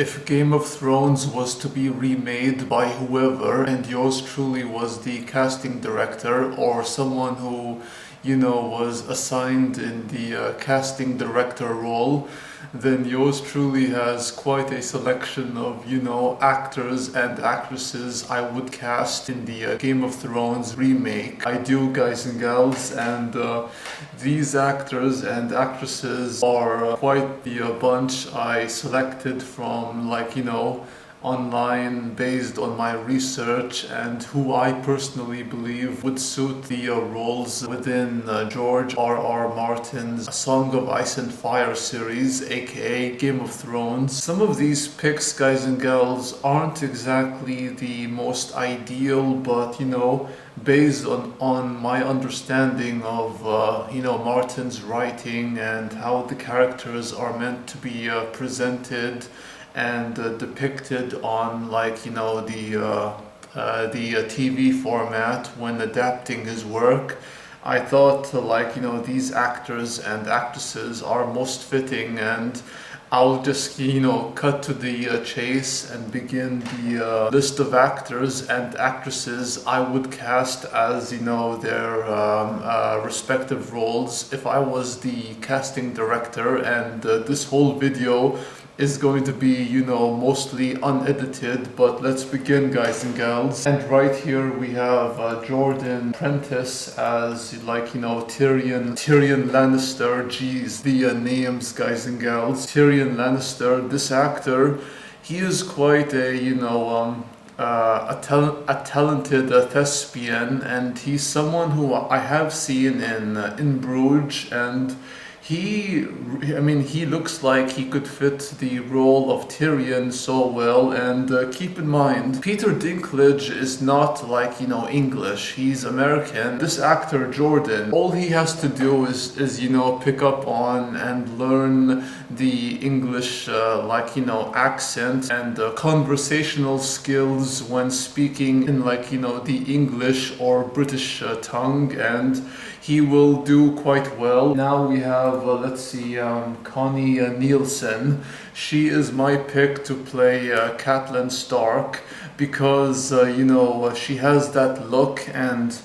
If Game of Thrones was to be remade by whoever, and yours truly was the casting director or someone who, was assigned in the casting director role, then yours truly has quite a selection of, actors and actresses I would cast in the Game of Thrones remake. I do, guys and gals, and these actors and actresses are quite the bunch I selected from, online based on my research and who I personally believe would suit the roles within George R.R. Martin's Song of Ice and Fire series, aka Game of Thrones. Some of these picks, guys and gals, aren't exactly the most ideal, but based on my understanding of Martin's writing and how the characters are meant to be presented and depicted on the TV format when adapting his work, I thought these actors and actresses are most fitting, and I'll just cut to the chase and begin the list of actors and actresses I would cast as their respective roles if I was the casting director. And this whole video is going to be mostly unedited, but let's begin, guys and gals. And right here we have Jordan Prentice as Tyrion Lannister. Jeez, the names, guys and gals. Tyrion Lannister, this actor, he is quite a a talented thespian, and he's someone who I have seen in Bruges, and he looks like he could fit the role of Tyrion so well. And keep in mind, Peter Dinklage is not English, he's American. This actor, Jordan, all he has to do is pick up on and learn the English accent and conversational skills when speaking in the English or British tongue, and he will do quite well. Now we have, Connie Nielsen. She is my pick to play Catelyn Stark because, she has that look, and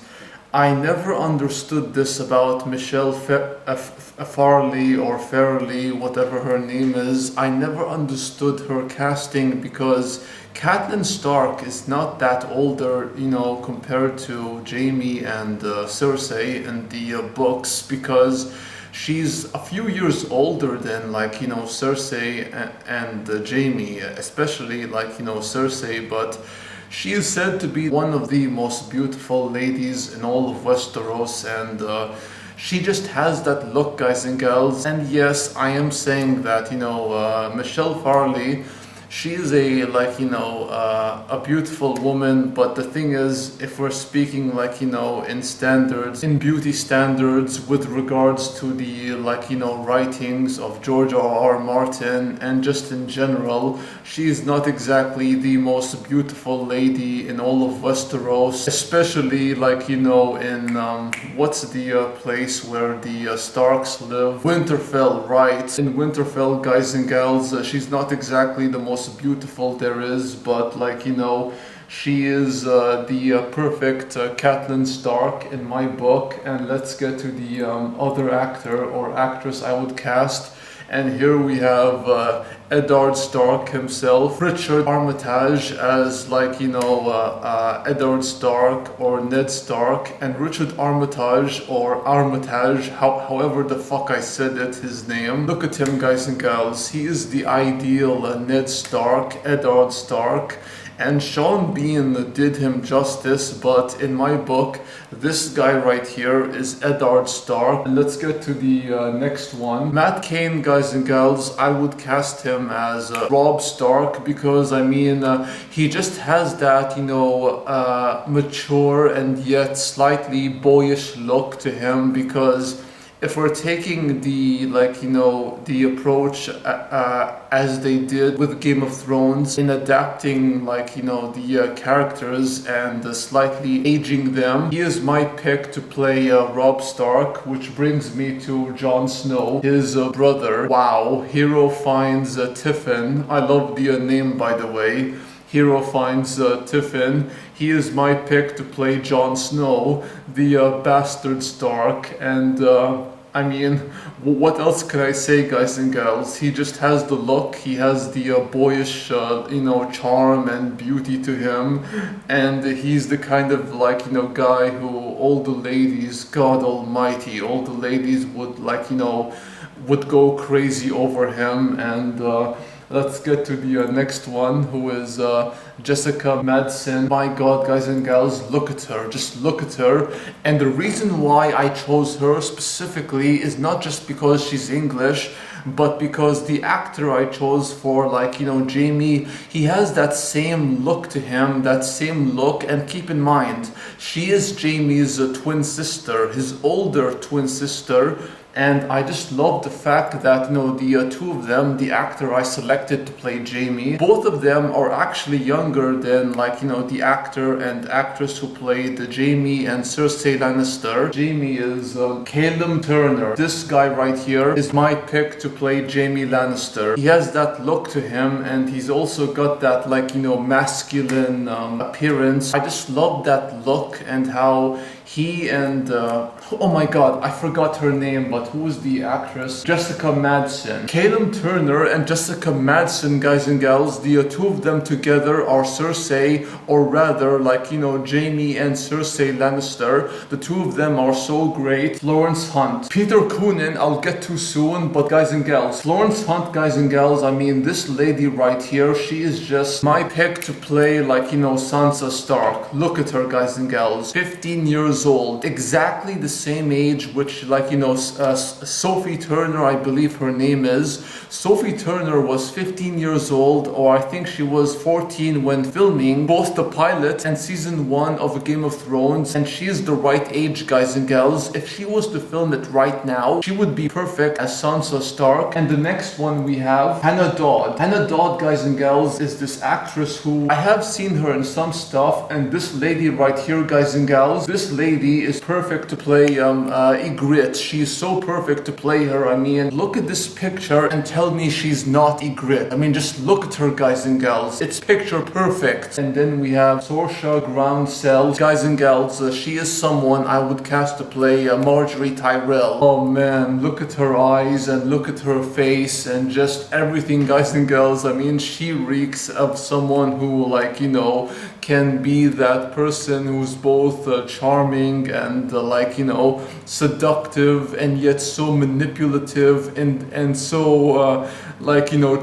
I never understood this about Michelle Farley or Fairley, whatever her name is. I never understood her casting because Catelyn Stark is not that older, compared to Jaime and Cersei in the books, because she's a few years older than Cersei and Jaime, especially Cersei, but she is said to be one of the most beautiful ladies in all of Westeros, and she just has that look, guys and gals. And yes, I am saying that Michelle Farley, she is a beautiful woman, but the thing is, if we're speaking in standards, in beauty standards with regards to the writings of George R.R. Martin and just in general, she is not exactly the most beautiful lady in all of Westeros, especially in what's the place where the Starks live? Winterfell, right? In Winterfell, guys and gals, she's not exactly the most beautiful there is, but she is the perfect Catelyn Stark in my book. And let's get to the other actor or actress I would cast. And here we have Eddard Stark himself, Richard Armitage as Eddard Stark or Ned Stark, and Richard Armitage or Armitage, however the fuck I said it, his name. Look at him, guys and gals. He is the ideal Ned Stark, Eddard Stark. And Sean Bean did him justice, but in my book, this guy right here is Eddard Stark. And let's get to the next one. Matt Cain, guys and gals, I would cast him as Robb Stark because, he just has that, mature and yet slightly boyish look to him, because if we're taking the the approach as they did with Game of Thrones in adapting the characters and slightly aging them, he is my pick to play Robb Stark, which brings me to Jon Snow, his brother. Wow, hero finds Tiffin. I love the name, by the way. Hero finds Tiffin. He is my pick to play Jon Snow, the bastard Stark, and I mean, what else can I say, guys and gals? He just has the look, he has the boyish, charm and beauty to him, and he's the kind of guy who all the ladies, God Almighty, all the ladies would would go crazy over him. And let's get to the next one, who is Jessica Madsen. My God, guys and gals, look at her. Just look at her. And the reason why I chose her specifically is not just because she's English, but because the actor I chose for Jamie, he has that same look to him, that same look. And keep in mind, she is Jamie's twin sister, his older twin sister. And I just love the fact that, the two of them, the actor I selected to play Jamie, both of them are actually younger than, the actor and actress who played Jamie and Cersei Lannister. Jamie is Callum Turner. This guy right here is my pick to play Jamie Lannister. He has that look to him, and he's also got that, masculine appearance. I just love that look and how he and, oh my God, I forgot her name, but who is the actress? Jessica Madsen. Callum Turner and Jessica Madsen, guys and gals, the two of them together are Cersei, or rather, Jamie and Cersei Lannister. The two of them are so great. Florence Hunt. Peter Coonan, I'll get to soon, but guys and gals, Florence Hunt, guys and gals, I mean, this lady right here, she is just my pick to play, Sansa Stark. Look at her, guys and gals. 15 years old, exactly the same age which Sophie Turner, I believe her name is. Sophie Turner was 15 years old, or I think she was 14 when filming both the pilot and season 1 of Game of Thrones, and she is the right age, guys and gals. If she was to film it right now, she would be perfect as Sansa Stark. And the next one we have Hannah Dodd. Hannah Dodd, guys and gals, is this actress who I have seen her in some stuff, and this lady right here, guys and gals, this lady is perfect to play Ygritte. She's so perfect to play her. I mean, look at this picture and tell me she's not Ygritte. I mean, just look at her, guys and gals. It's picture perfect. And then we have Saoirse Groundsel. Guys and gals, she is someone I would cast to play Marjorie Tyrell. Oh man, look at her eyes and look at her face and just everything, guys and gals. I mean, she reeks of someone who, can be that person who's both charming and seductive, and yet so manipulative and so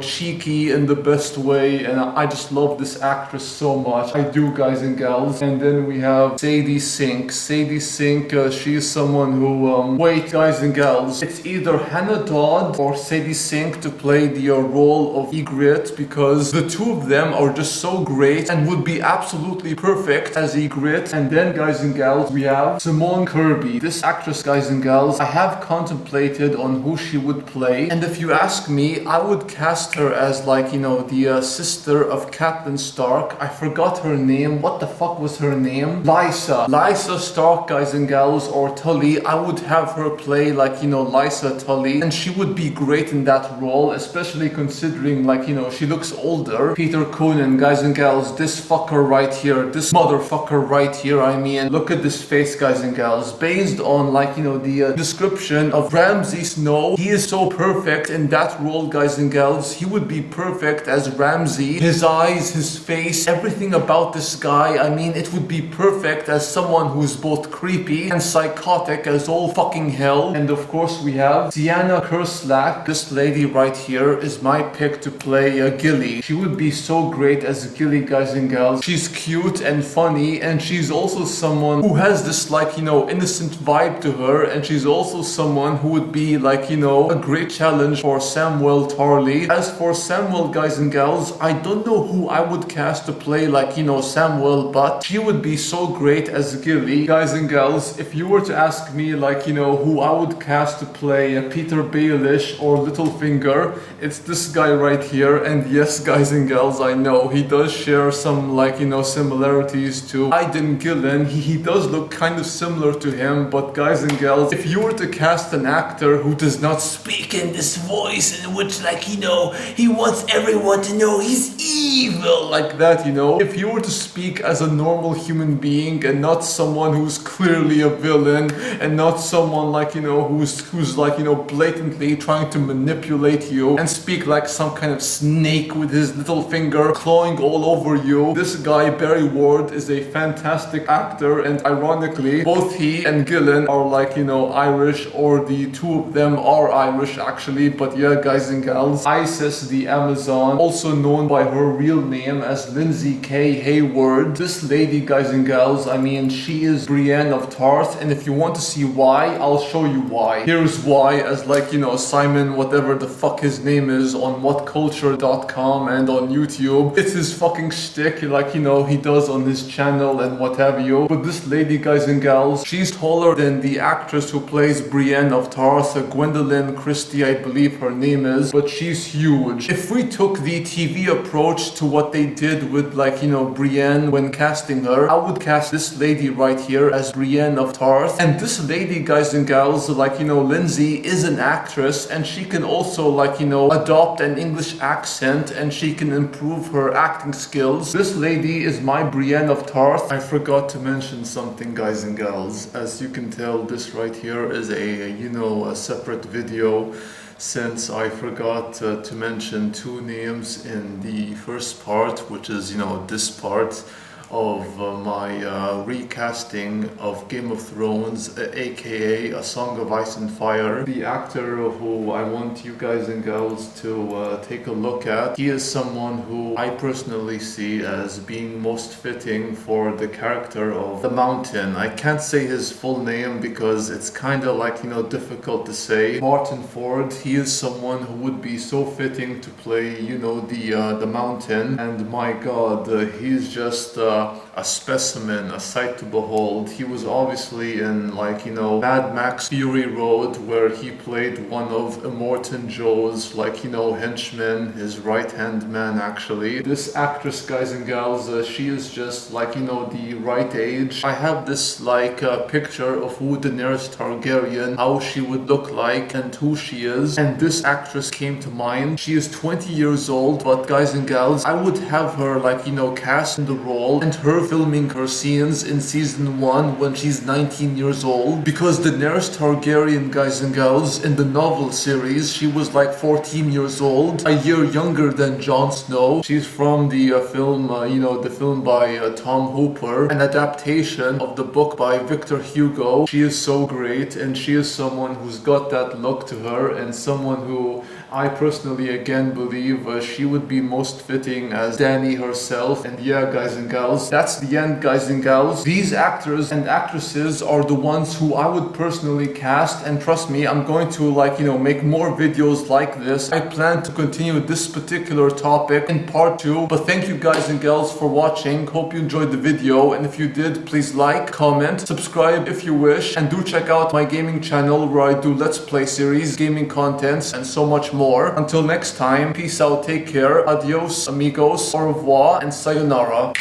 cheeky in the best way. And I just love this actress so much. I do, guys and gals. And then we have Sadie Sink. Sadie Sink, she is someone who wait, guys and gals, it's either Hannah Dodd or Sadie Sink to play the role of Ygritte, because the two of them are just so great and would be absolutely perfect as Ygritte. And then, guys and gals, we have Simone Kirby. This actress, guys and gals, I have contemplated on who she would play, and if you ask me, I would cast her as the sister of Catelyn Stark. I forgot her name. What the fuck was her name? Lysa Stark, guys and gals, or Tully. I would have her play Lysa Tully, and she would be great in that role, especially considering she looks older. Peter Coonan, guys and gals, this fucker right here, this motherfucker right here, I mean, look at this face, guys and gals. Based on the description of Ramsay Snow, he is so perfect in that role, guys and gals. He would be perfect as Ramsay. His eyes, his face, everything about this guy, I mean, it would be perfect as someone who's both creepy and psychotic as all fucking hell. And of course we have Sienna Kerslake. This lady right here is my pick to play Gilly. She would be so great as Gilly, guys and gals. She's cute and funny, and she's also someone who has this innocent vibe to her, and she's also someone who would be a great challenge for Samuel Tarly. Harley. As for Samuel, guys and gals, I don't know who I would cast to play like, you know, Samuel, but she would be so great as Gilly. Guys and gals, if you were to ask me like, you know, who I would cast to play Peter Baelish or Littlefinger, it's this guy right here. And yes, guys and gals, I know he does share some like, you know, similarities to Aidan Gillen. He does look kind of similar to him, but guys and gals, if you were to cast an actor who does not speak in this voice in which, like, you know, he wants everyone to know he's evil like that, you know, if you were to speak as a normal human being and not someone who's clearly a villain and not someone like, you know, who's like, you know, blatantly trying to manipulate you and speak like some kind of snake with his little finger clawing all over you, this guy Barry Ward is a fantastic actor. And ironically, both he and Gillen are like, you know, Irish, or the two of them are Irish actually. But yeah, guys and gals, Isis the Amazon, also known by her real name as Lindsay K. Hayward, this lady, guys and gals, I mean, she is Brienne of Tarth. And if you want to see why, I'll show you why. Here's why, as like, you know, Simon whatever the fuck his name is on whatculture.com and on YouTube, it's his fucking shtick, like, you know, he does on his channel and what have you. But this lady, guys and gals, she's taller than the actress who plays Brienne of Tarth, Gwendolyn Christie, I believe her name is, but she's huge. If we took the TV approach to what they did with, like, you know, Brienne when casting her, I would cast this lady right here as Brienne of Tarth. And this lady, guys and gals, like, you know, Lindsay is an actress, and she can also, like, you know, adopt an English accent, and she can improve her acting skills. This lady is my Brienne of Tarth. I forgot to mention something, guys and gals. As you can tell, this right here is a, you know, a separate video, since I forgot to mention two names in the first part, which is, you know, this part of my recasting of Game of Thrones, aka A Song of Ice and Fire. The actor who I want you guys and girls to take a look at, he is someone who I personally see as being most fitting for the character of the Mountain. I can't say his full name because it's kind of like, you know, difficult to say. Martin Ford, he is someone who would be so fitting to play, you know, the Mountain. And my god, he's just a specimen, a sight to behold. He was obviously in, like, you know, Mad Max Fury Road, where he played one of Immortan Joe's, like, you know, henchmen, his right-hand man actually. This actress, guys and gals, she is just like, you know, the right age. I have this like picture of who Daenerys Targaryen, how she would look like and who she is, and this actress came to mind. She is 20 years old, but guys and gals, I would have her, like, you know, cast in the role and her filming her scenes in season 1 when she's 19 years old, because Daenerys Targaryen, guys and gals, in the novel series, she was like 14 years old, a year younger than Jon Snow. She's from the film, you know, the film by Tom Hooper, an adaptation of the book by Victor Hugo. She is so great, and she is someone who's got that look to her, and someone who I personally again believe she would be most fitting as Dany herself. And yeah, guys and gals, that's the end, guys and gals. These actors and actresses are the ones who I would personally cast, and trust me, I'm going to, like, you know, make more videos like this. I plan to continue this particular topic in part 2, but thank you guys and gals for watching. Hope you enjoyed the video, and if you did, please like, comment, subscribe if you wish, and do check out my gaming channel where I do Let's Play series, gaming contents, and so much more. Until next time, peace out, take care, adios amigos, au revoir, and sayonara.